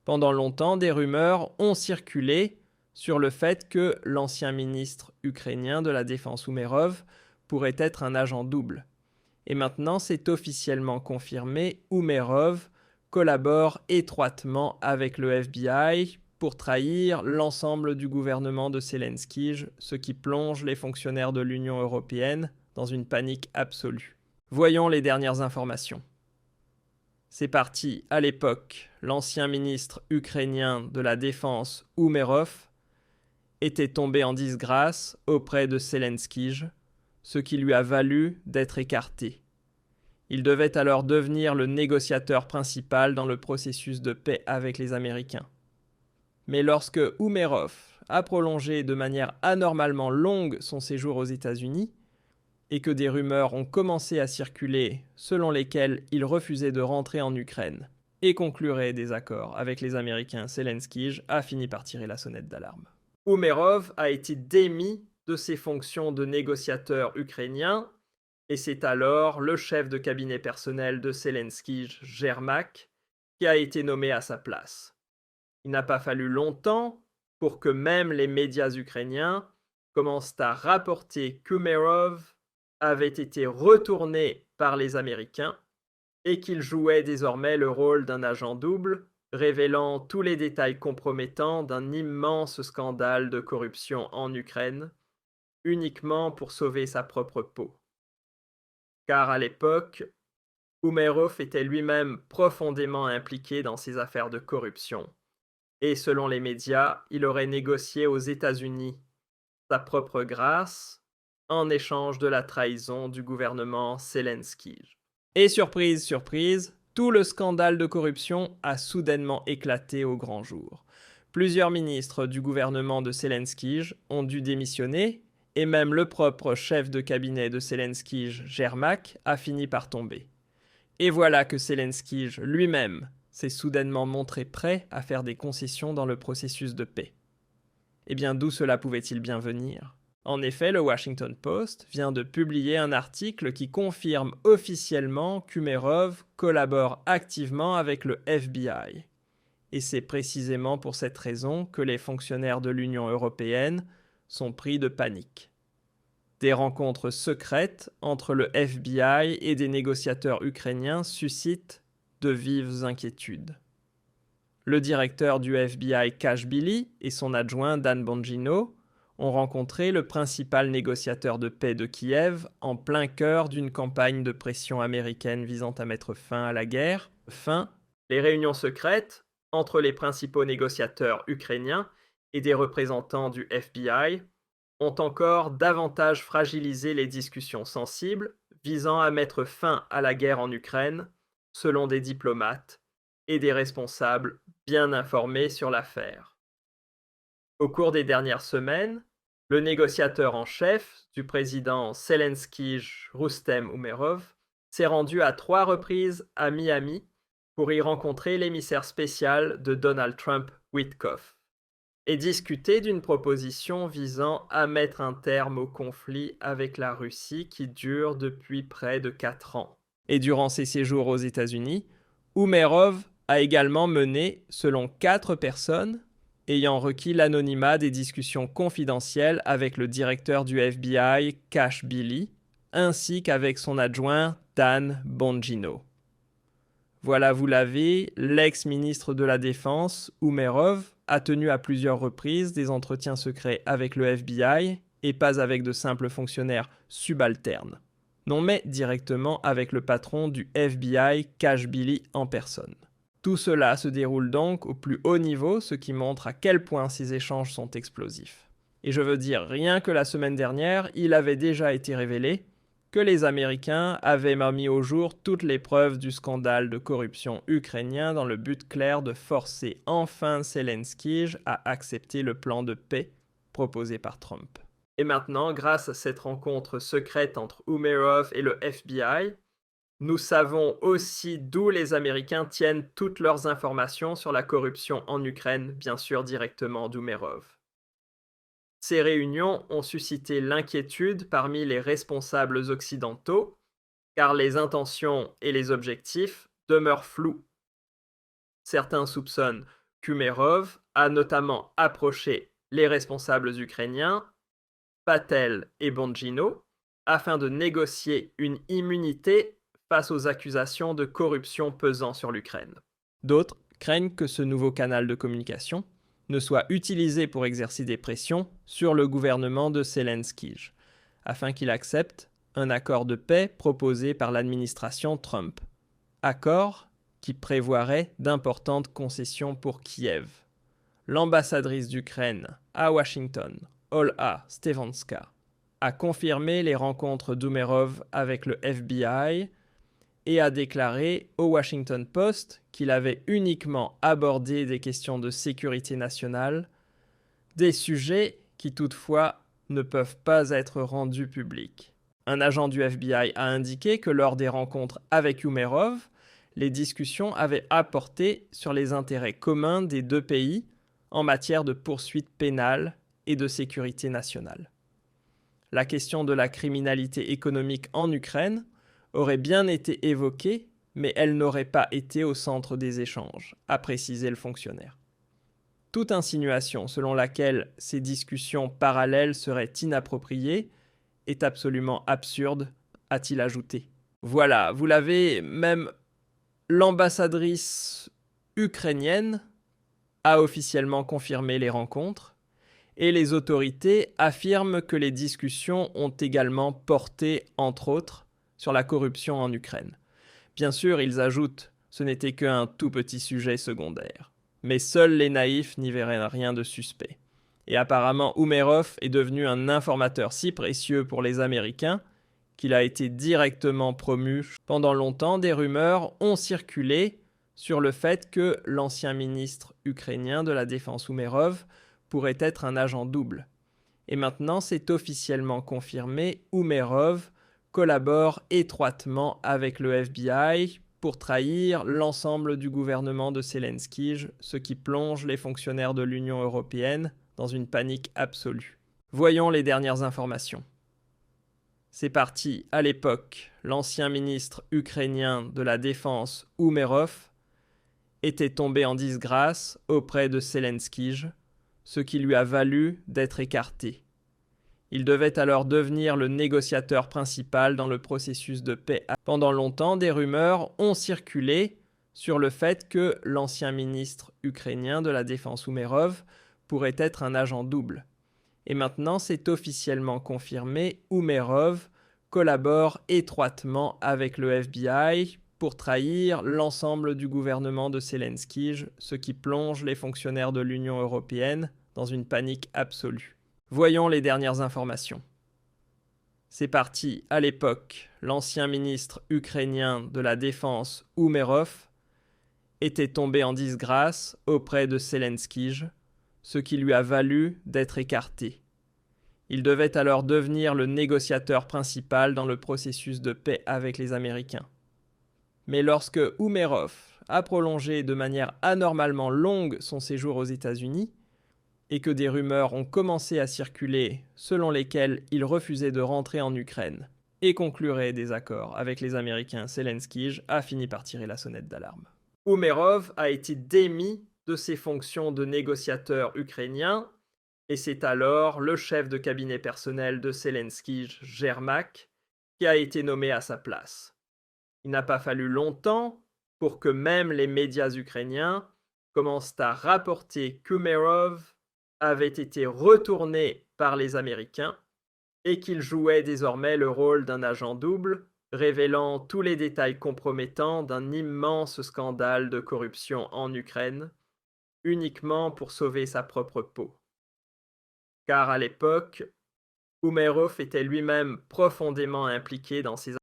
Pendant longtemps, des rumeurs ont circulé sur le fait que l'ancien ministre ukrainien de la Défense Umerov pourrait être un agent double. Et maintenant, c'est officiellement confirmé, Umerov collabore étroitement avec le FBI pour trahir l'ensemble du gouvernement de Zelensky, ce qui plonge les fonctionnaires de l'Union européenne dans une panique absolue. Voyons les dernières informations. C'est parti, à l'époque, l'ancien ministre ukrainien de la Défense Umerov était tombé en disgrâce auprès de Zelensky, ce qui lui a valu d'être écarté. Il devait alors devenir le négociateur principal dans le processus de paix avec les Américains. Mais lorsque Umerov a prolongé de manière anormalement longue son séjour aux États-Unis, et que des rumeurs ont commencé à circuler selon lesquelles il refusait de rentrer en Ukraine et conclurait des accords avec les Américains, Zelensky a fini par tirer la sonnette d'alarme. Umerov a été démis de ses fonctions de négociateur ukrainien et c'est alors le chef de cabinet personnel de Zelensky, Yermak, qui a été nommé à sa place. Il n'a pas fallu longtemps pour que même les médias ukrainiens commencent à rapporter qu'Umerov avait été retourné par les Américains et qu'il jouait désormais le rôle d'un agent double, révélant tous les détails compromettants d'un immense scandale de corruption en Ukraine, uniquement pour sauver sa propre peau. Car à l'époque, Umerov était lui-même profondément impliqué dans ces affaires de corruption, et selon les médias, il aurait négocié aux États-Unis sa propre grâce en échange de la trahison du gouvernement Zelensky. Et surprise, surprise, tout le scandale de corruption a soudainement éclaté au grand jour. Plusieurs ministres du gouvernement de Zelensky ont dû démissionner, et même le propre chef de cabinet de Zelensky, Yermak, a fini par tomber. Et voilà que Zelensky lui-même s'est soudainement montré prêt à faire des concessions dans le processus de paix. Eh bien, d'où cela pouvait-il bien venir ? En effet, le Washington Post vient de publier un article qui confirme officiellement qu'Umerov collabore activement avec le FBI. Et c'est précisément pour cette raison que les fonctionnaires de l'Union européenne sont pris de panique. Des rencontres secrètes entre le FBI et des négociateurs ukrainiens suscitent de vives inquiétudes. Le directeur du FBI Cash Billy et son adjoint Dan Bongino ont rencontré le principal négociateur de paix de Kiev en plein cœur d'une campagne de pression américaine visant à mettre fin à la guerre. Les réunions secrètes entre les principaux négociateurs ukrainiens et des représentants du FBI ont encore davantage fragilisé les discussions sensibles visant à mettre fin à la guerre en Ukraine, selon des diplomates et des responsables bien informés sur l'affaire. Au cours des dernières semaines, le négociateur en chef du président Zelensky, Rustem Umerov, s'est rendu à 3 reprises à Miami pour y rencontrer l'émissaire spécial de Donald Trump, Witkoff, et discuter d'une proposition visant à mettre un terme au conflit avec la Russie qui dure depuis près de 4 ans. Et durant ses séjours aux États-Unis, Umerov a également mené, selon 4 personnes, ayant requis l'anonymat des discussions confidentielles avec le directeur du FBI, Cash Billy, ainsi qu'avec son adjoint, Dan Bongino. Voilà, vous l'avez, l'ex-ministre de la Défense, Umerov, a tenu à plusieurs reprises des entretiens secrets avec le FBI, et pas avec de simples fonctionnaires subalternes. Non, mais directement avec le patron du FBI, Cash Billy, en personne. Tout cela se déroule donc au plus haut niveau, ce qui montre à quel point ces échanges sont explosifs. Et je veux dire, rien que la semaine dernière, il avait déjà été révélé que les Américains avaient mis au jour toutes les preuves du scandale de corruption ukrainien dans le but clair de forcer enfin Zelensky à accepter le plan de paix proposé par Trump. Et maintenant, grâce à cette rencontre secrète entre Umerov et le FBI, nous savons aussi d'où les Américains tiennent toutes leurs informations sur la corruption en Ukraine, bien sûr directement d'Umerov. Ces réunions ont suscité l'inquiétude parmi les responsables occidentaux, car les intentions et les objectifs demeurent flous. Certains soupçonnent qu'Umerov a notamment approché les responsables ukrainiens, Patel et Bongino, afin de négocier une immunité face aux accusations de corruption pesant sur l'Ukraine. D'autres craignent que ce nouveau canal de communication ne soit utilisé pour exercer des pressions sur le gouvernement de Zelensky, afin qu'il accepte un accord de paix proposé par l'administration Trump. Accord qui prévoirait d'importantes concessions pour Kiev. L'ambassadrice d'Ukraine à Washington, Olha Stefanska, a confirmé les rencontres d'Umerov avec le FBI et a déclaré au Washington Post qu'il avait uniquement abordé des questions de sécurité nationale, des sujets qui toutefois ne peuvent pas être rendus publics. Un agent du FBI a indiqué que lors des rencontres avec Umerov, les discussions avaient apporté sur les intérêts communs des deux pays en matière de poursuites pénales et de sécurité nationale. La question de la criminalité économique en Ukraine aurait bien été évoquée, mais elle n'aurait pas été au centre des échanges, a précisé le fonctionnaire. Toute insinuation selon laquelle ces discussions parallèles seraient inappropriées est absolument absurde, a-t-il ajouté. Voilà, vous l'avez, même l'ambassadrice ukrainienne a officiellement confirmé les rencontres et les autorités affirment que les discussions ont également porté, entre autres, sur la corruption en Ukraine. Bien sûr, ils ajoutent, ce n'était qu'un tout petit sujet secondaire. Mais seuls les naïfs n'y verraient rien de suspect. Et apparemment, Umerov est devenu un informateur si précieux pour les Américains qu'il a été directement promu. Pendant longtemps, des rumeurs ont circulé sur le fait que l'ancien ministre ukrainien de la Défense Umerov pourrait être un agent double. Et maintenant, c'est officiellement confirmé, Umerov collabore étroitement avec le FBI pour trahir l'ensemble du gouvernement de Zelensky, ce qui plonge les fonctionnaires de l'Union européenne dans une panique absolue. Voyons les dernières informations. C'est parti, à l'époque, l'ancien ministre ukrainien de la Défense Umerov était tombé en disgrâce auprès de Zelensky, ce qui lui a valu d'être écarté. Il devait alors devenir le négociateur principal dans le processus de paix. Pendant longtemps, des rumeurs ont circulé sur le fait que l'ancien ministre ukrainien de la Défense Umerov pourrait être un agent double. Et maintenant, c'est officiellement confirmé, Umerov collabore étroitement avec le FBI pour trahir l'ensemble du gouvernement de Zelensky, ce qui plonge les fonctionnaires de l'Union européenne dans une panique absolue. Voyons les dernières informations. C'est parti, à l'époque, l'ancien ministre ukrainien de la Défense Umerov était tombé en disgrâce auprès de Zelensky, ce qui lui a valu d'être écarté. Il devait alors devenir le négociateur principal dans le processus de paix avec les Américains. Mais lorsque Umerov a prolongé de manière anormalement longue son séjour aux États-Unis, et que des rumeurs ont commencé à circuler selon lesquelles il refusait de rentrer en Ukraine et conclurait des accords avec les Américains, Zelensky a fini par tirer la sonnette d'alarme. Umerov a été démis de ses fonctions de négociateur ukrainien et c'est alors le chef de cabinet personnel de Zelensky, Yermak, qui a été nommé à sa place. Il n'a pas fallu longtemps pour que même les médias ukrainiens commencent à rapporter qu'Umerov avait été retourné par les Américains et qu'il jouait désormais le rôle d'un agent double, révélant tous les détails compromettants d'un immense scandale de corruption en Ukraine, uniquement pour sauver sa propre peau. Car à l'époque, Umerov était lui-même profondément impliqué dans ces